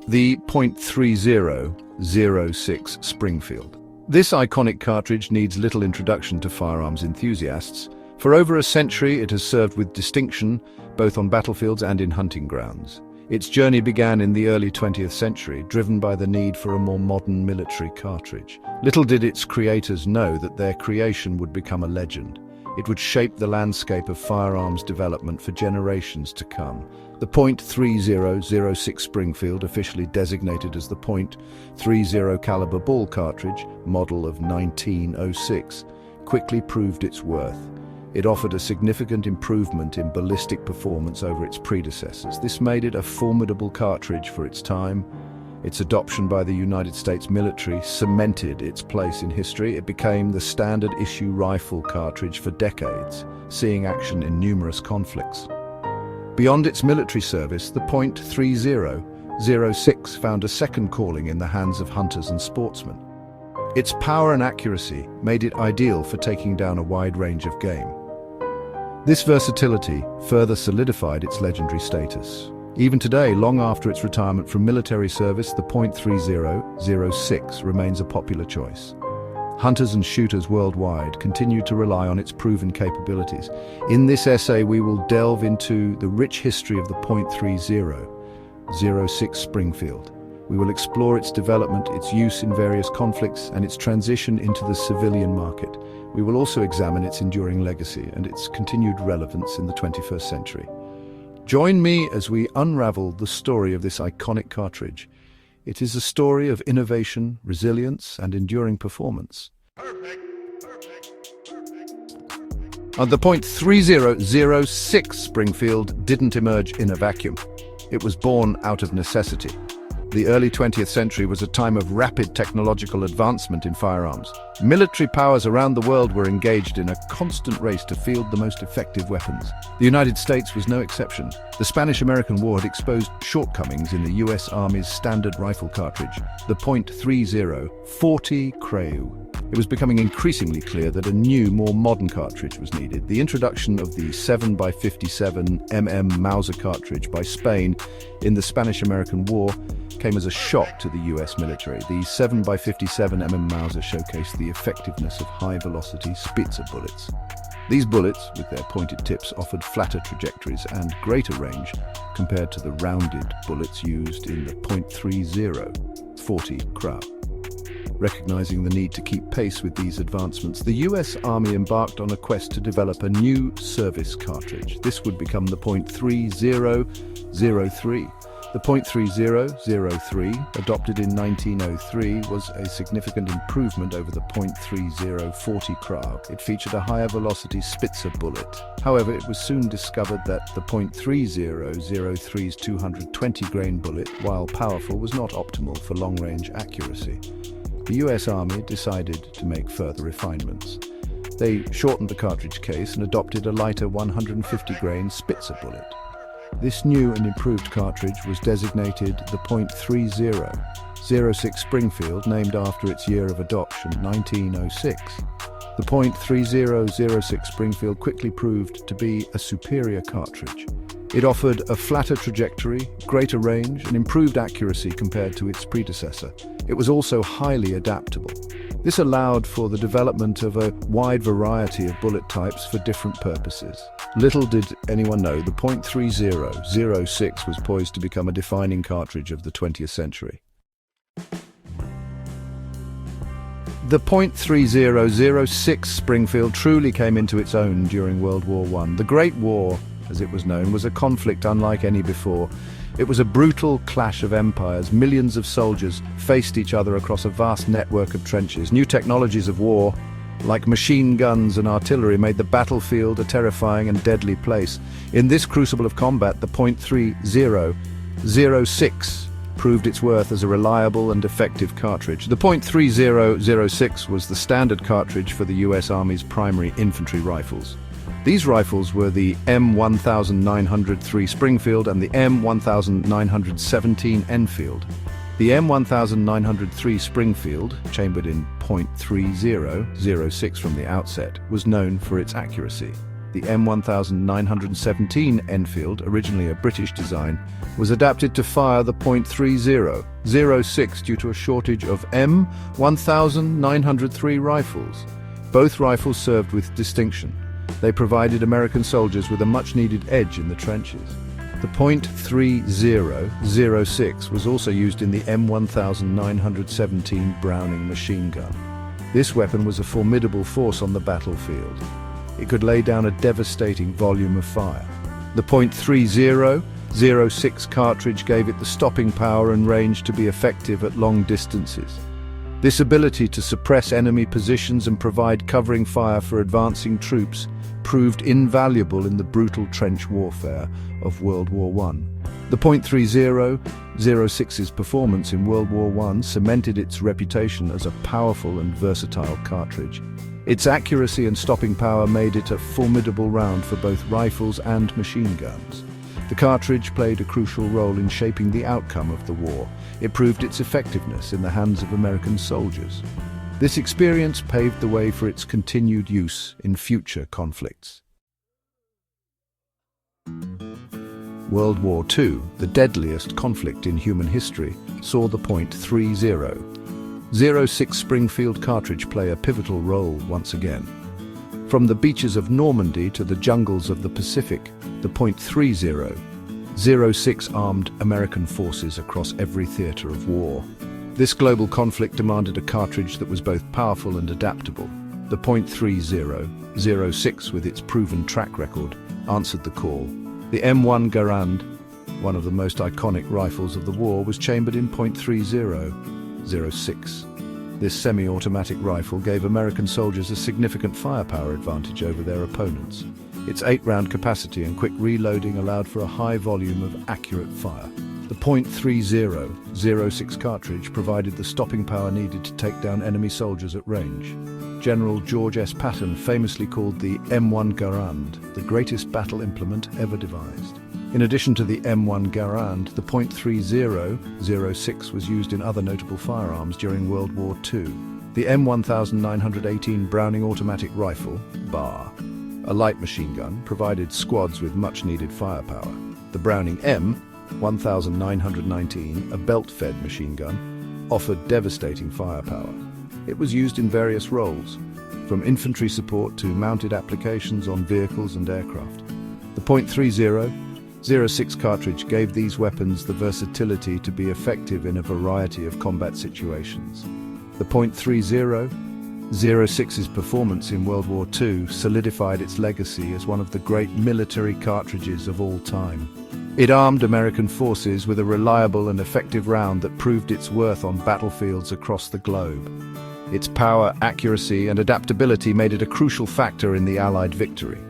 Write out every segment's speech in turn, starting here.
The .3006 Springfield. This iconic cartridge needs little introduction to firearms enthusiasts. For over a century, it has served with distinction, both on battlefields and in hunting grounds. Its journey began in the early 20th century, driven by the need for a more modern military cartridge. Little did its creators know that their creation would become a legend. It would shape the landscape of firearms development for generations to come. The .3006 Springfield, officially designated as the .30 caliber ball cartridge, model of 1906, quickly proved its worth. It offered a significant improvement in ballistic performance over its predecessors. This made it a formidable cartridge for its time. Its adoption by the United States military cemented its place in history. It became the standard issue rifle cartridge for decades, seeing action in numerous conflicts. Beyond its military service, the .3006 found a second calling in the hands of hunters and sportsmen. Its power and accuracy made it ideal for taking down a wide range of game. This versatility further solidified its legendary status. Even today, long after its retirement from military service, the .3006 remains a popular choice. Hunters and shooters worldwide continue to rely on its proven capabilities. In this essay, we will delve into the rich history of the .3006 Springfield. We will explore its development, its use in various conflicts, and its transition into the civilian market. We will also examine its enduring legacy and its continued relevance in the 21st century. Join me as we unravel the story of this iconic cartridge. It is a story of innovation, resilience, and enduring performance. The .3006 Springfield didn't emerge in a vacuum. It was born out of necessity. The early 20th century was a time of rapid technological advancement in firearms. Military powers around the world were engaged in a constant race to field the most effective weapons. The United States was no exception. The Spanish-American War had exposed shortcomings in the U.S. Army's standard rifle cartridge, the .30 40 Creu. It was becoming increasingly clear that a new, more modern cartridge was needed. The introduction of the 7x57 mm Mauser cartridge by Spain in the Spanish-American War came as a shock to the US military. The 7x57 mm Mauser showcased the effectiveness of high-velocity Spitze bullets. These bullets, with their pointed tips, offered flatter trajectories and greater range compared to the rounded bullets used in the .30 40 Creu. Recognizing the need to keep pace with these advancements, the US Army embarked on a quest to develop a new service cartridge. This would become the .3003. The .3003, adopted in 1903, was a significant improvement over the .30 40 Creu. It featured a higher velocity Spitze bullet. However, it was soon discovered that the .3003's 220-grain bullet, while powerful, was not optimal for long-range accuracy. The US Army decided to make further refinements. They shortened the cartridge case and adopted a lighter 150-grain Spitze bullet. This new and improved cartridge was designated the .3006 Springfield, named after its year of adoption, 1906. The .3006 Springfield quickly proved to be a superior cartridge. It offered a flatter trajectory, greater range, and improved accuracy compared to its predecessor. It was also highly adaptable. This allowed for the development of a wide variety of bullet types for different purposes. Little did anyone know the .3006 was poised to become a defining cartridge of the 20th century. The .3006 Springfield truly came into its own during World War I. The Great War, as it was known, was a conflict unlike any before. It was a brutal clash of empires. Millions of soldiers faced each other across a vast network of trenches. New technologies of war, like machine guns and artillery, made the battlefield a terrifying and deadly place. In this crucible of combat, the .3006 proved its worth as a reliable and effective cartridge. The .3006 was the standard cartridge for the US Army's primary infantry rifles. These rifles were the M1903 Springfield and the M1917 Enfield. The M1903 Springfield, chambered in .3006 from the outset, was known for its accuracy. The M1917 Enfield, originally a British design, was adapted to fire the .30-06 due to a shortage of M1903 rifles. Both rifles served with distinction. They provided American soldiers with a much-needed edge in the trenches. The .30-06 was also used in the M1917 Browning machine gun. This weapon was a formidable force on the battlefield. It could lay down a devastating volume of fire. The .30-06 cartridge gave it the stopping power and range to be effective at long distances. This ability to suppress enemy positions and provide covering fire for advancing troops proved invaluable in the brutal trench warfare of World War I. The .30-06's performance in World War I cemented its reputation as a powerful and versatile cartridge. Its accuracy and stopping power made it a formidable round for both rifles and machine guns. The cartridge played a crucial role in shaping the outcome of the war. It proved its effectiveness in the hands of American soldiers. This experience paved the way for its continued use in future conflicts. World War II, the deadliest conflict in human history, saw the .30-06 Springfield cartridge play a pivotal role once again. From the beaches of Normandy to the jungles of the Pacific, the .30-06 armed American forces across every theater of war. This global conflict demanded a cartridge that was both powerful and adaptable. The .30-06, with its proven track record, answered the call. The M1 Garand, one of the most iconic rifles of the war, was chambered in .30-06. This semi-automatic rifle gave American soldiers a significant firepower advantage over their opponents. Its 8-round capacity and quick reloading allowed for a high volume of accurate fire. The .30-06 cartridge provided the stopping power needed to take down enemy soldiers at range. General George S. Patton famously called the M1 Garand the greatest battle implement ever devised. In addition to the M1 Garand, the .30-06 was used in other notable firearms during World War II. The M1918 Browning automatic rifle, BAR, a light machine gun, provided squads with much-needed firepower. The Browning M1919, a belt-fed machine gun, offered devastating firepower. It was used in various roles, from infantry support to mounted applications on vehicles and aircraft. The .30-06 cartridge gave these weapons the versatility to be effective in a variety of combat situations. The .30-06's performance in World War II solidified its legacy as one of the great military cartridges of all time. It armed American forces with a reliable and effective round that proved its worth on battlefields across the globe. Its power, accuracy, and adaptability made it a crucial factor in the Allied victory.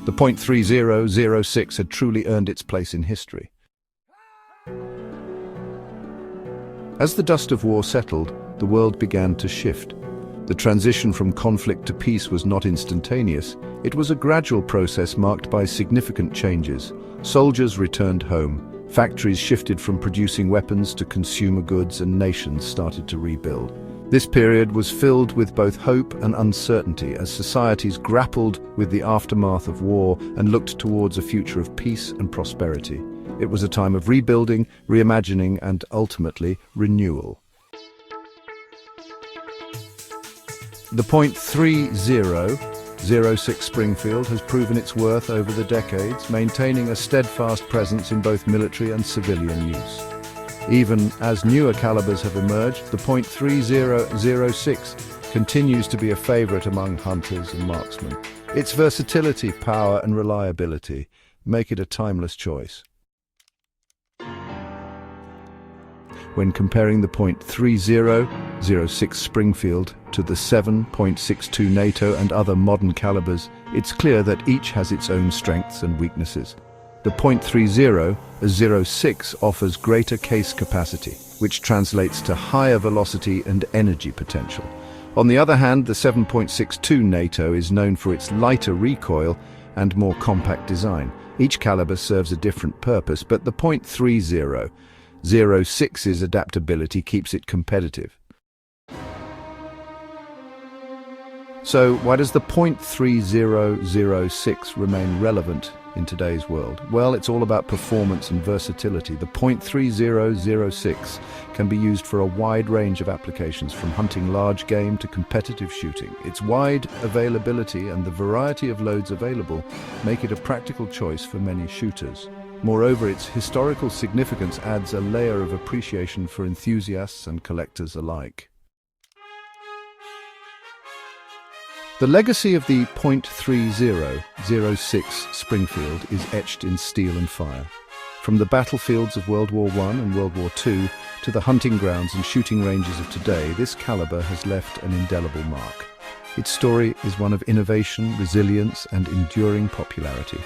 The .30-06 had truly earned its place in history. As the dust of war settled, the world began to shift. The transition from conflict to peace was not instantaneous. It was a gradual process marked by significant changes. Soldiers returned home, factories shifted from producing weapons to consumer goods, and nations started to rebuild. This period was filled with both hope and uncertainty as societies grappled with the aftermath of war and looked towards a future of peace and prosperity. It was a time of rebuilding, reimagining, and ultimately renewal. The .30-06 Springfield has proven its worth over the decades, maintaining a steadfast presence in both military and civilian use. Even as newer calibers have emerged, the .30-06 continues to be a favorite among hunters and marksmen. Its versatility, power, and reliability make it a timeless choice. When comparing the .30-06 Springfield to the 7.62 NATO and other modern calibers, it's clear that each has its own strengths and weaknesses. The .30-06 offers greater case capacity, which translates to higher velocity and energy potential. On the other hand, the 7.62 NATO is known for its lighter recoil and more compact design. Each caliber serves a different purpose, but the .30-06's adaptability keeps it competitive. So why does the .3006 remain relevant in today's world? Well, it's all about performance and versatility. The .3006 can be used for a wide range of applications, from hunting large game to competitive shooting. Its wide availability and the variety of loads available make it a practical choice for many shooters. Moreover, its historical significance adds a layer of appreciation for enthusiasts and collectors alike. The legacy of the .3006 Springfield is etched in steel and fire. From the battlefields of World War I and World War II to the hunting grounds and shooting ranges of today, this caliber has left an indelible mark. Its story is one of innovation, resilience, and enduring popularity.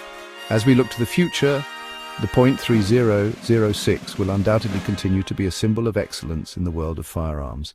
As we look to the future, the .3006 will undoubtedly continue to be a symbol of excellence in the world of firearms.